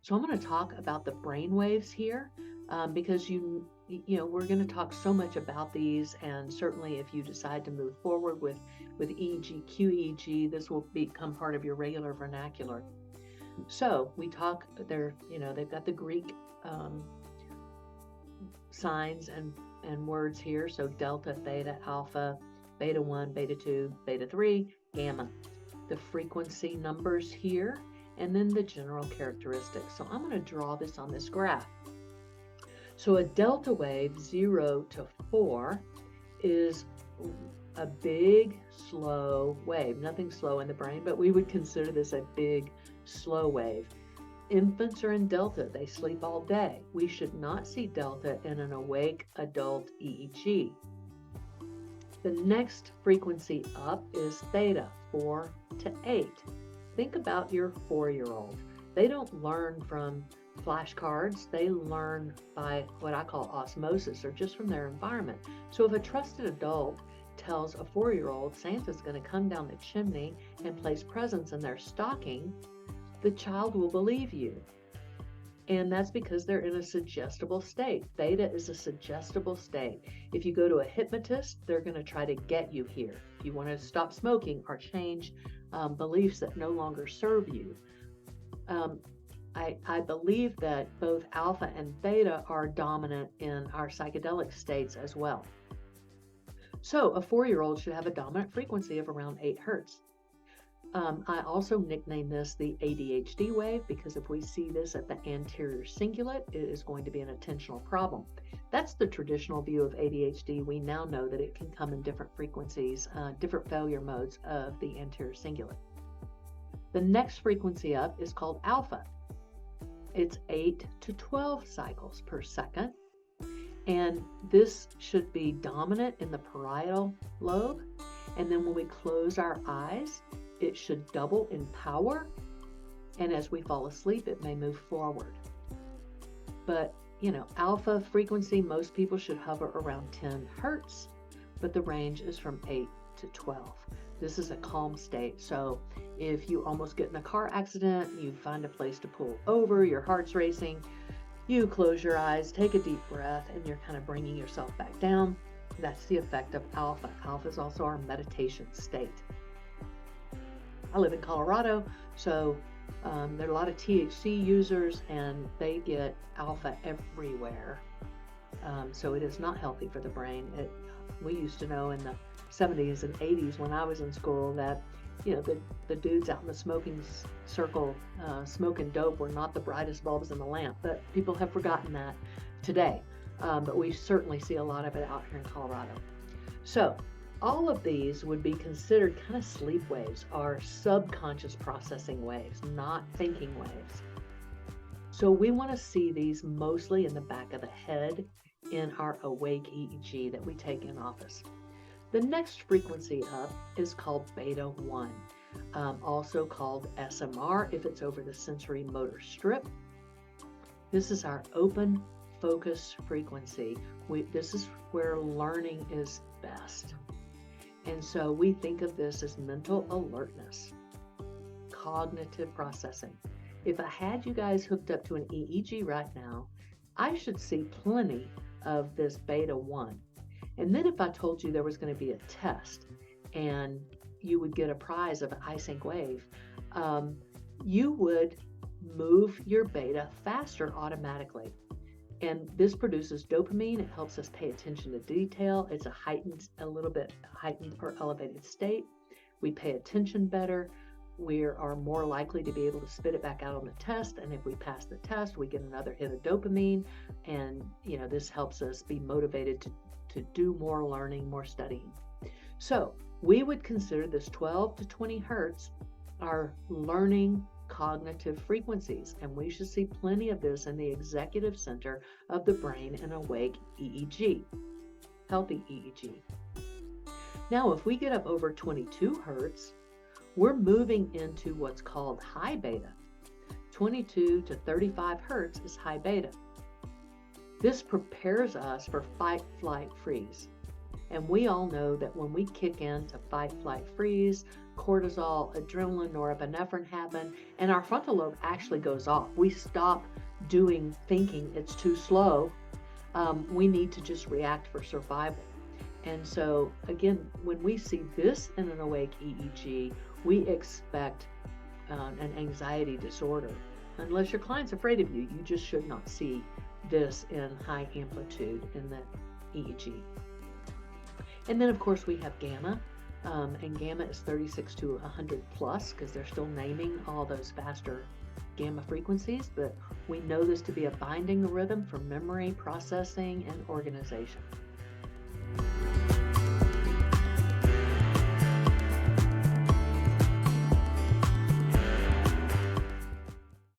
So I'm going to talk about the brain waves here because we're going to talk so much about these, and certainly if you decide to move forward with EEG, QEEG, this will become part of your regular vernacular. So we talk, they've got the Greek signs and words here. So delta, theta, alpha, beta 1, beta 2, beta 3, gamma. The frequency numbers here, and then the general characteristics. So I'm going to draw this on this graph. So a delta wave, 0 to 4, is a big, slow wave. Nothing slow in the brain, but we would consider this a big, slow wave. Infants are in delta. They sleep all day. We should not see delta in an awake adult EEG. The next frequency up is theta, 4 to 8. Think about your 4-year-old. They don't learn from flashcards. They learn by what I call osmosis, or just from their environment. So if a trusted adult tells a 4-year-old Santa's going to come down the chimney and place presents in their stocking, the child will believe you. And that's because they're in a suggestible state. Theta is a suggestible state. If you go to a hypnotist, they're going to try to get you here. If you want to stop smoking or change beliefs that no longer serve you. I believe that both alpha and theta are dominant in our psychedelic states as well. So a 4-year-old should have a dominant frequency of around 8 hertz. I also nickname this the ADHD wave because if we see this at the anterior cingulate, it is going to be an attentional problem. That's the traditional view of ADHD. We now know that it can come in different frequencies, different failure modes of the anterior cingulate. The next frequency up is called alpha. It's 8 to 12 cycles per second. And this should be dominant in the parietal lobe. And then when we close our eyes, it should double in power, and as we fall asleep, it may move forward. But, alpha frequency, most people should hover around 10 hertz, but the range is from 8 to 12. This is a calm state. So if you almost get in a car accident, you find a place to pull over, your heart's racing, you close your eyes, take a deep breath, and you're kind of bringing yourself back down. That's the effect of alpha. Alpha is also our meditation state. I live in Colorado, so there are a lot of THC users, and they get alpha everywhere. So it is not healthy for the brain. We used to know in the 70s and 80s when I was in school that, the dudes out in the smoking circle smoking dope were not the brightest bulbs in the lamp. But people have forgotten that today. But we certainly see a lot of it out here in Colorado. So all of these would be considered kind of sleep waves, or subconscious processing waves, not thinking waves. So we want to see these mostly in the back of the head in our awake EEG that we take in office. The next frequency up is called beta 1, also called SMR if it's over the sensory motor strip. This is our open focus frequency. This is where learning is best. And so we think of this as mental alertness, cognitive processing. If I had you guys hooked up to an EEG right now, I should see plenty of this beta 1. And then if I told you there was going to be a test and you would get a prize of an eye-sync wave, you would move your beta faster automatically. And this produces dopamine. It helps us pay attention to detail. It's a little bit heightened or elevated state. We pay attention better. We are more likely to be able to spit it back out on the test. And if we pass the test, we get another hit of dopamine. And, this helps us be motivated to do more learning, more studying. So we would consider this 12 to 20 hertz our learning cognitive frequencies, and we should see plenty of this in the executive center of the brain in awake EEG, healthy EEG. Now, if we get up over 22 hertz, we're moving into what's called high beta. 22 to 35 hertz is high beta. This prepares us for fight, flight, freeze. And we all know that when we kick into fight, flight, freeze, cortisol, adrenaline, norepinephrine happen, and our frontal lobe actually goes off. We stop thinking it's too slow. We need to just react for survival. And so, again, when we see this in an awake EEG, we expect an anxiety disorder. Unless your client's afraid of you, you just should not see this in high amplitude in the EEG. And then, of course, we have gamma, and gamma is 36 to 100 plus because they're still naming all those faster gamma frequencies, but we know this to be a binding rhythm for memory, processing, and organization.